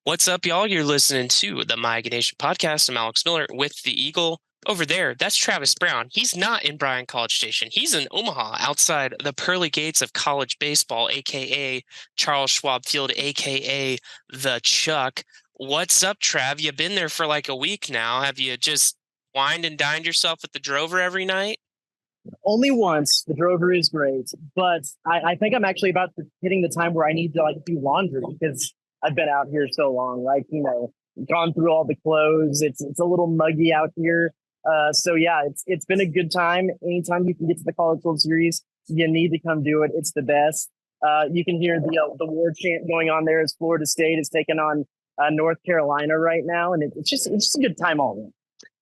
What's up, y'all? You're listening to the Aggie Nation Podcast. I'm Alex Miller with the Eagle. Over there, that's Travis Brown. He's not in Bryan College Station. He's in Omaha, outside the pearly gates of college baseball, a.k.a. Charles Schwab Field, a.k.a. The Chuck. What's up, Trav? You've been there for like a week now. Have you just wined and dined yourself at the Drover every night? Only once. The Drover is great, but I think I'm actually about hitting the time where I need to do laundry because I've been out here so long. Gone through all the clothes. It's a little muggy out here. So yeah, it's been a good time. Anytime you can get to the College World Series, you need to come do it. It's the best. You can hear the war chant going on there as Florida State is taking on North Carolina right now, and it's just a good time all around.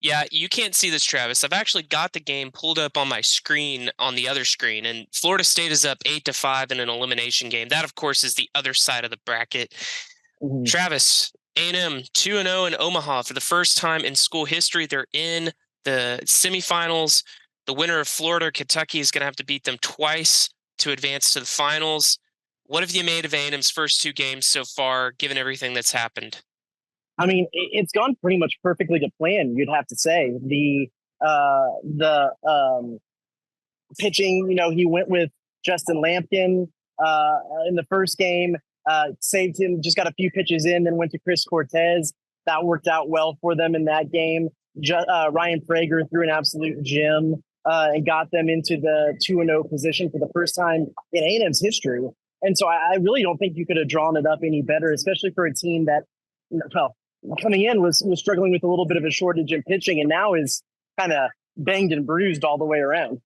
Yeah, you can't see this, Travis. I've actually got the game pulled up on my screen, on the other screen, and Florida State is up 8-5 in an elimination game. That, of course, is the other side of the bracket. Mm-hmm. Travis, A&M 2-0 in Omaha for the first time in school history. They're in the semifinals. The winner of Florida or Kentucky is going to have to beat them twice to advance to the finals. What have you made of A&M's first two games so far, given everything that's happened? I mean, it's gone pretty much perfectly to plan, you'd have to say. The pitching, he went with Justin Lampkin in the first game, saved him, just got a few pitches in, then went to Chris Cortez. That worked out well for them in that game. Ryan Frager threw an absolute gem and got them into the 2-0 position for the first time in A&M's history. And so I really don't think you could have drawn it up any better, especially for a team that, coming in was struggling with a little bit of a shortage in pitching and now is kind of banged and bruised all the way around.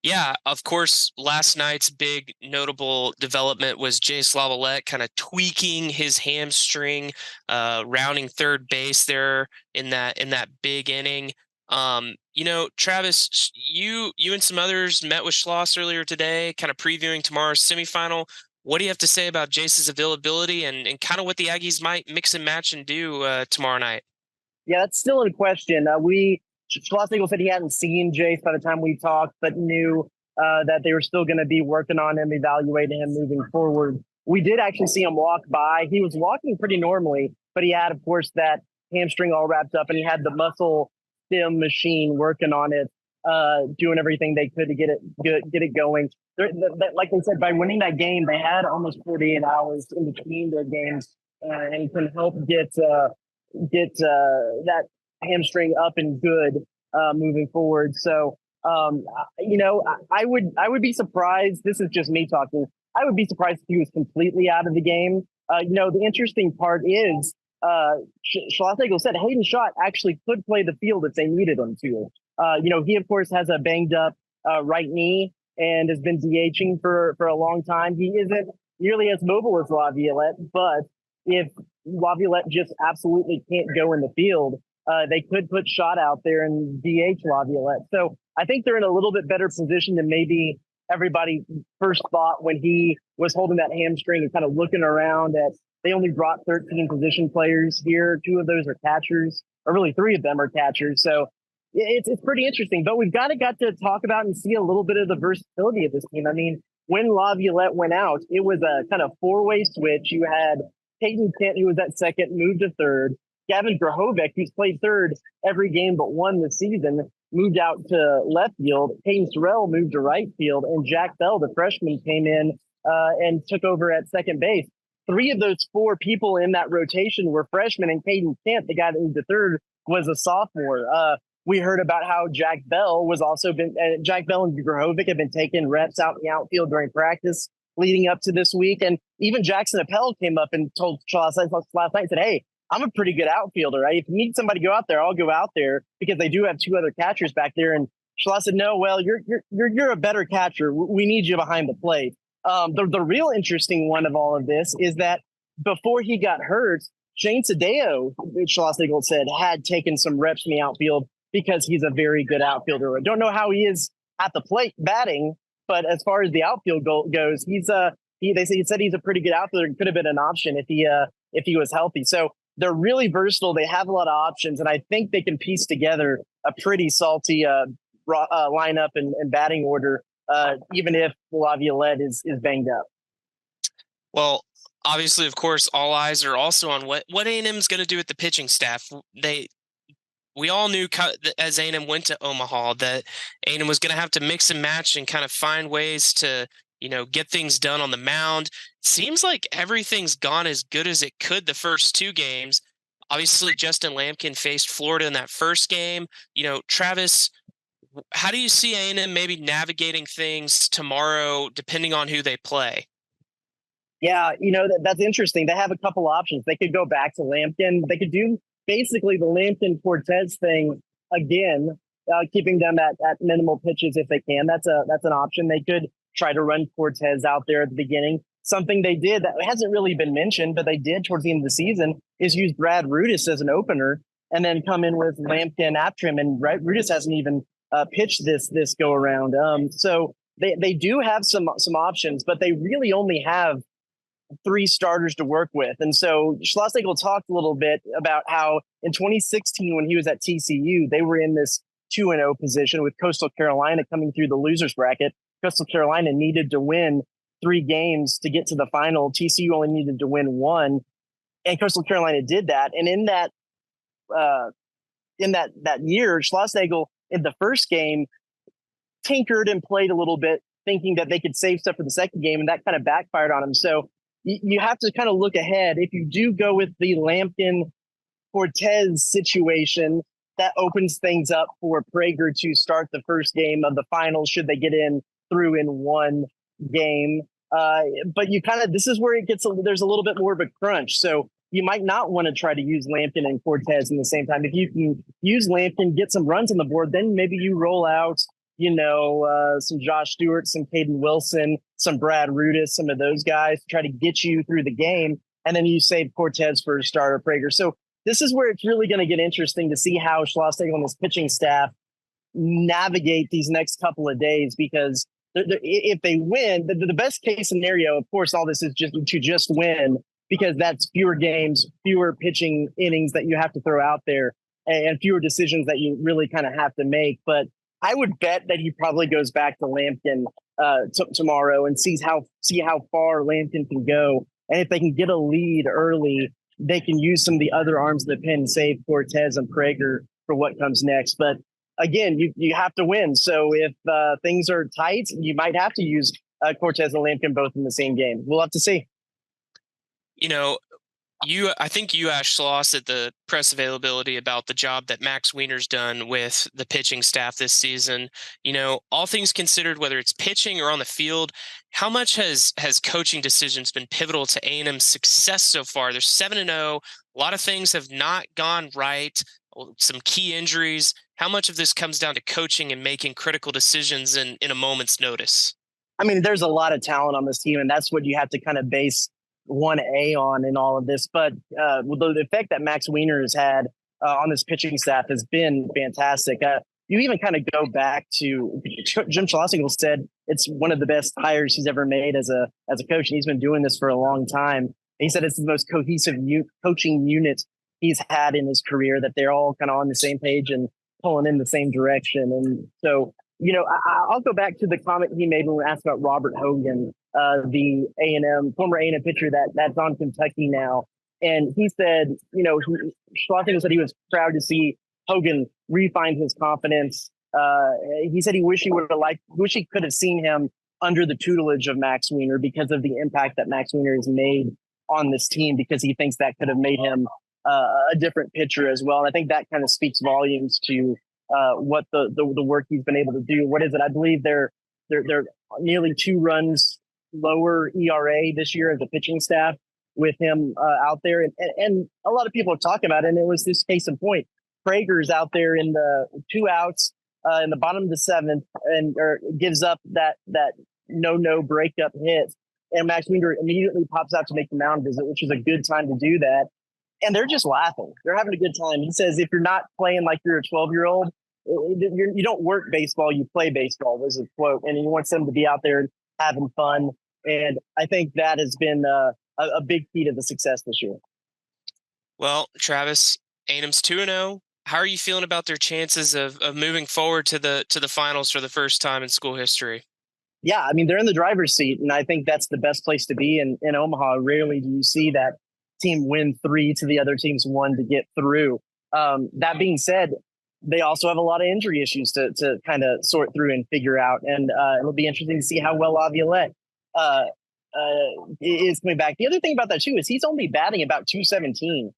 Yeah, of course, last night's big notable development was Jace Lavalette kind of tweaking his hamstring, rounding third base there in that big inning. Travis, you and some others met with Schloss earlier today, kind of previewing tomorrow's semifinal. What do you have to say about Jace's availability and kind of what the Aggies might mix and match and do tomorrow night? Yeah, that's still in question. Schloss said he hadn't seen Jace by the time we talked, but knew that they were still going to be working on him, evaluating him moving forward. We did actually see him walk by. He was walking pretty normally, but he had, of course, that hamstring all wrapped up, and he had the muscle stim machine working on it, doing everything they could to get it going. Like they said, by winning that game, they had almost 48 hours in between their games, and can help get that hamstring up and good moving forward. So, I would be surprised. This is just me talking. I would be surprised if he was completely out of the game. The interesting part is Schlossnagle said Hayden Schott actually could play the field if they needed him to. He, of course, has a banged up right knee and has been DHing for a long time. He isn't nearly as mobile as Laviolette, but if Laviolette just absolutely can't go in the field, they could put Schott out there and DH Laviolette. So I think they're in a little bit better position than maybe everybody first thought when he was holding that hamstring and kind of looking around at. They only brought 13 position players here. 2 of those are catchers, or really 3 of them are catchers. So it's pretty interesting. But we've got to talk about and see a little bit of the versatility of this team. I mean, when Laviolette went out, it was a kind of 4-way switch. You had Peyton Kent, who was at second, moved to third. Gavin Grahovec, who's played third every game but one this season, moved out to left field. Peyton Sorrell moved to right field. And Jack Bell, the freshman, came in and took over at second base. 3 of those 4 people in that rotation were freshmen, and Caden Kent, the guy that moved to third, was a sophomore. We heard about how Jack Bell and Grahovec have been taking reps out in the outfield during practice leading up to this week. And even Jackson Appel came up and told Schloss last night, said, "Hey, I'm a pretty good outfielder. Right? If you need somebody to go out there, I'll go out there," because they do have 2 other catchers back there. And Schloss said, "No, well, you're a better catcher. We need you behind the plate." The real interesting one of all of this is that before he got hurt, Shane Sadeo, Schlossnagle said, had taken some reps in the outfield because he's a very good outfielder. I don't know how he is at the plate batting, but as far as the outfield goes, he said he's a pretty good outfielder and could have been an option if he was healthy. So they're really versatile. They have a lot of options, and I think they can piece together a pretty salty lineup and batting order. Even if Laviolette is banged up. Well, obviously, of course, all eyes are also on what A&M is going to do with the pitching staff. We all knew as A&M went to Omaha that A&M was going to have to mix and match and kind of find ways to, get things done on the mound. Seems like everything's gone as good as it could the first two games. Obviously, Justin Lampkin faced Florida in that first game. Travis, how do you see A&M maybe navigating things tomorrow, depending on who they play? Yeah, that's interesting. They have a couple options. They could go back to Lampkin. They could do basically the Lampkin Cortez thing again, keeping them at minimal pitches if they can. That's an option. They could try to run Cortez out there at the beginning. Something they did that hasn't really been mentioned, but they did towards the end of the season is use Brad Rudis as an opener and then come in with Lampkin after him. And Rudis hasn't even pitched this go around. So they do have some options, but they really only have three starters to work with. And so Schlossnagle talked a little bit about how in 2016, when he was at TCU, they were in this 2-0 position with Coastal Carolina coming through the losers bracket. Coastal Carolina needed to win 3 games to get to the final. TCU only needed to win 1, and Coastal Carolina did that. And in that year, Schlossnagle in the first game tinkered and played a little bit, thinking that they could save stuff for the second game, and that kind of backfired on him. So you have to kind of look ahead. If you do go with the Lampkin Cortez situation, that opens things up for Prager to start the first game of the finals should they get through in one game. But this is where it gets there's a little bit more of a crunch. So you might not want to try to use Lampkin and Cortez in the same time. If you can use Lampkin, get some runs on the board, then maybe you roll out some Josh Stewart, some Caden Wilson, some Brad Rudis, some of those guys to try to get you through the game. And then you save Cortez for a starter Prager. So this is where it's really going to get interesting to see how Schlossnagle and his pitching staff navigate these next couple of days, because if they win, the best case scenario, of course, all this is just win, because that's fewer games, fewer pitching innings that you have to throw out there, and fewer decisions that you really kind of have to make. But I would bet that he probably goes back to Lampkin tomorrow and see how far Lampkin can go. And if they can get a lead early, they can use some of the other arms of the pen, save Cortez and Prager for what comes next. But again, you have to win. So if things are tight, you might have to use Cortez and Lampkin both in the same game. We'll have to see. I think you asked Schloss at the press availability about the job that Max Wiener's done with the pitching staff this season. All things considered, whether it's pitching or on the field, how much has coaching decisions been pivotal to A&M's success so far? They're 7-0. A lot of things have not gone right. Some key injuries. How much of this comes down to coaching and making critical decisions in a moment's notice? I mean, there's a lot of talent on this team, and that's what you have to kind of base 1A on in all of this. But the effect that Max Wiener has had on this pitching staff has been fantastic. You even kind of go back to Jim Schlossnagle said it's one of the best hires he's ever made as a coach, and he's been doing this for a long time. He said it's the most cohesive coaching unit he's had in his career, that they're all kind of on the same page and pulling in the same direction. And so, I'll go back to the comment he made when we asked about Robert Hogan, the former A&M pitcher that's on Kentucky now. And he said, Schlossnagle said he was proud to see Hogan refine his confidence. He said he wish he could have seen him under the tutelage of Max Wiener because of the impact that Max Wiener has made on this team, because he thinks that could have made him a different pitcher as well. And I think that kind of speaks volumes to what the work he's been able to do. What is it? I believe they're nearly 2 runs lower ERA this year as a pitching staff with him out there. And a lot of people are talking about it, and it was this case in point. Prager's out there in the 2 outs in the bottom of the 7th and gives up that no breakup hit. And Max Wiener immediately pops out to make the mound visit, which is a good time to do that. And they're just laughing. They're having a good time. He says, if you're not playing like you're a 12-year-old, you don't work baseball, you play baseball, was a quote. And he wants them to be out there having fun. And I think that has been a big key to the success this year. Well, Travis, A&M's 2-0. How are you feeling about their chances of moving forward to the finals for the first time in school history? Yeah, I mean, they're in the driver's seat, and I think that's the best place to be in Omaha. Rarely do you see that team win 3 to the other team's 1 to get through. That being said, they also have a lot of injury issues to kind of sort through and figure out, and it'll be interesting to see how well Laviolette is coming back. The other thing about that too is he's only batting about 217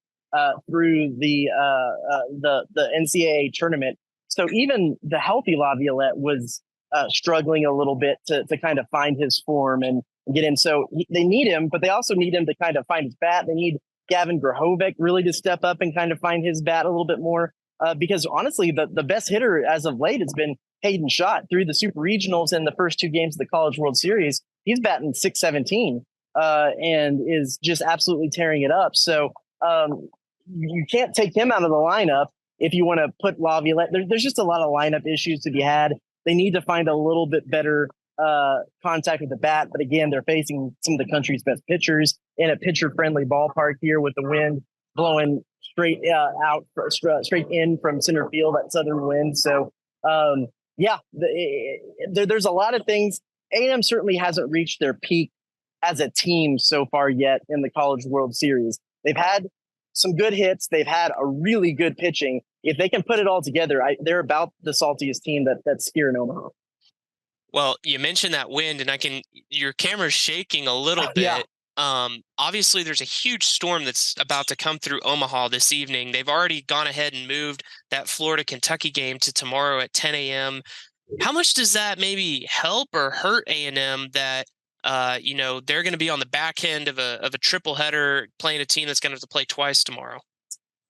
through the NCAA tournament. So even the healthy Laviolette was struggling a little bit to kind of find his form and get in. So they need him, but they also need him to kind of find his bat. They need Gavin Grahovic really to step up and kind of find his bat a little bit more. Because honestly, the best hitter as of late has been Hayden Schott through the Super Regionals and the first 2 games of the College World Series. He's batting 617 and is just absolutely tearing it up. So you can't take him out of the lineup if you want to put Laviolette. There's just a lot of lineup issues to be had. They need to find a little bit better contact with the bat. But again, they're facing some of the country's best pitchers in a pitcher-friendly ballpark here with the wind blowing straight straight in from center field, that southern wind. So, there's a lot of things. A&M certainly hasn't reached their peak as a team so far yet in the College World Series. They've had some good hits. They've had a really good pitching. If they can put it all together, they're about the saltiest team that's here in Omaha. Well, you mentioned that wind, and your camera's shaking a little bit. Yeah. Obviously, there's a huge storm that's about to come through Omaha this evening. They've already gone ahead and moved that Florida-Kentucky game to tomorrow at 10 a.m. How much does that maybe help or hurt A&M that they're going to be on the back end of a triple header playing a team that's going to have to play twice tomorrow?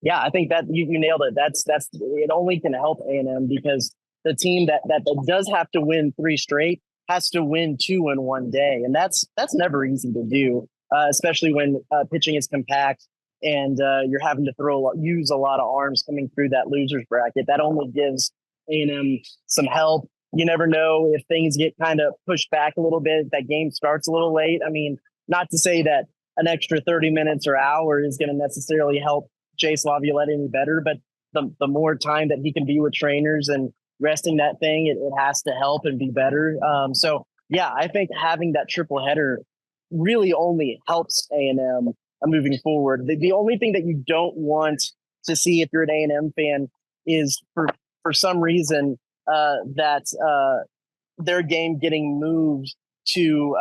Yeah, I think that you nailed it. That's it. Only can help A&M because the team that does have to win 3 straight has to win 2 in one day, and that's never easy to do, especially when pitching is compact and you're having to use a lot of arms coming through that losers bracket. That only gives A&M some help. You never know if things get kind of pushed back a little bit, if that game starts a little late. I mean, not to say that an extra 30 minutes or hour is going to necessarily help Jace Laviolette any better, but the more time that he can be with trainers and resting that thing, it has to help and be better. So yeah, I think having that triple header really only helps A&M moving forward. The only thing that you don't want to see if you're an A&M fan is for some reason that their game getting moved to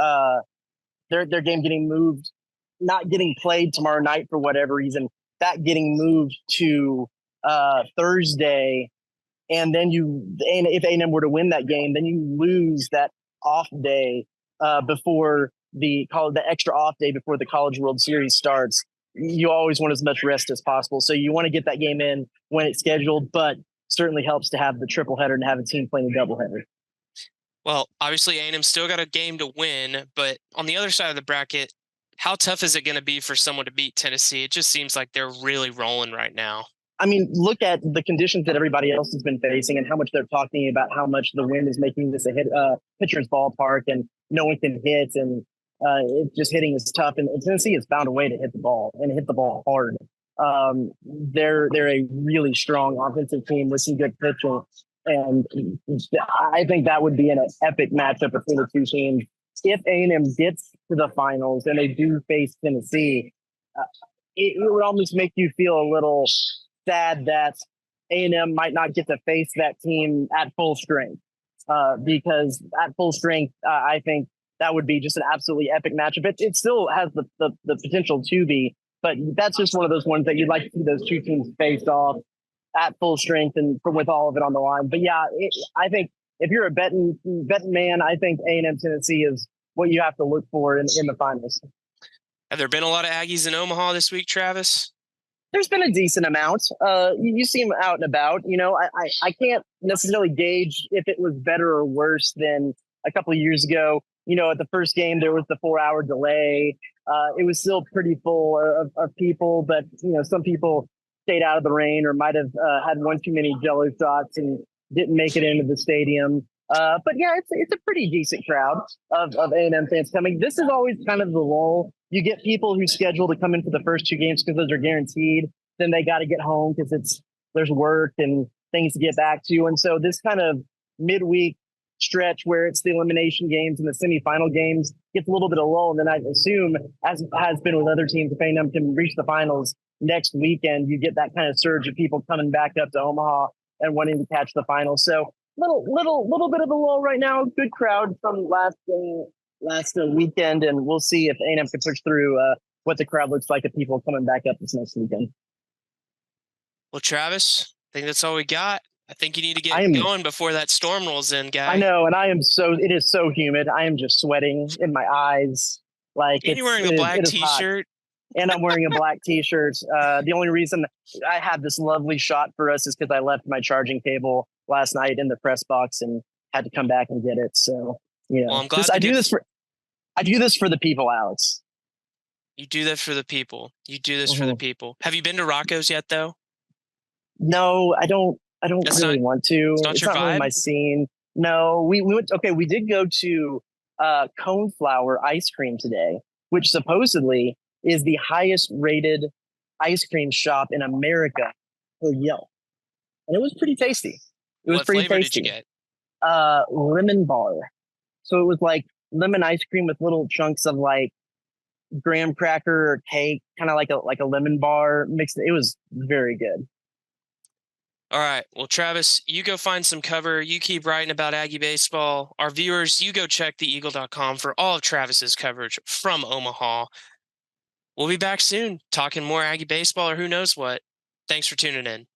their game getting moved, not getting played tomorrow night for whatever reason, that getting moved to Thursday. And then if A&M were to win that game, then you lose that off day before the extra off day before the College World Series starts. You always want as much rest as possible. So you want to get that game in when it's scheduled, but certainly helps to have the triple header and have a team playing a double header. Well, obviously A&M still got a game to win, but on the other side of the bracket, how tough is it going to be for someone to beat Tennessee? It just seems like they're really rolling right now. I mean, look at the conditions that everybody else has been facing and how much they're talking about how much the wind is making this a pitcher's ballpark and no one can hit and it's just hitting is tough. And Tennessee has found a way to hit the ball and hit the ball hard. They're a really strong offensive team with some good pitching. And I think that would be an epic matchup between the two teams. If A&M gets to the finals and they do face Tennessee, it would almost make you feel a little sad that A&M might not get to face that team at full strength because at full strength, I think that would be just an absolutely epic matchup. It still has the potential to be, but that's just one of those ones that you'd like to see those two teams face off at full strength and with all of it on the line. But yeah, I think if you're a betting man, I think A&M Tennessee is what you have to look for in the finals. Have there been a lot of Aggies in Omaha this week, Travis? There's been a decent amount. You see them out and about. You know, I can't necessarily gauge if it was better or worse than a couple of years ago. You know, at the first game, there was the 4-hour delay. It was still pretty full of people, but, you know, some people stayed out of the rain or might have had one too many Jello shots and didn't make it into the stadium. But yeah, it's a pretty decent crowd of A&M fans coming. This is always kind of the lull. You get people who schedule to come in for the first 2 games because those are guaranteed. Then they got to get home because there's work and things to get back to. And so this kind of midweek stretch where it's the elimination games and the semifinal games gets a little bit of lull. And then I assume, as has been with other teams, if A&M can reach the finals next weekend, you get that kind of surge of people coming back up to Omaha and wanting to catch the finals. So little bit of a lull right now. Good crowd from last weekend, and we'll see if A&M can push through what the crowd looks like of people coming back up this next weekend. Well, Travis, I think that's all we got. I think you need to get going before that storm rolls in, guy. I know, and it is so humid. I am just sweating in my eyes. Like, and you're wearing a black t-shirt. And I'm wearing a black t-shirt. The only reason I have this lovely shot for us is because I left my charging cable last night in the press box and had to come back and get it. So, well, I'm glad I do this for the people, Alex. You do that for the people. You do this for the people. Have you been to Rocco's yet, though? No, I don't really want to. It's not really my scene. No, we went. Okay, we did go to Coneflower ice cream today, which supposedly is the highest rated ice cream shop in America for Yelp, and it was pretty tasty. What flavor did you get? Lemon bar. So it was like lemon ice cream with little chunks of like graham cracker or cake, kind of like a lemon bar mixed. It was very good. All right. Well, Travis, you go find some cover. You keep writing about Aggie baseball. Our viewers, you go check theeagle.com for all of Travis's coverage from Omaha. We'll be back soon talking more Aggie baseball or who knows what. Thanks for tuning in.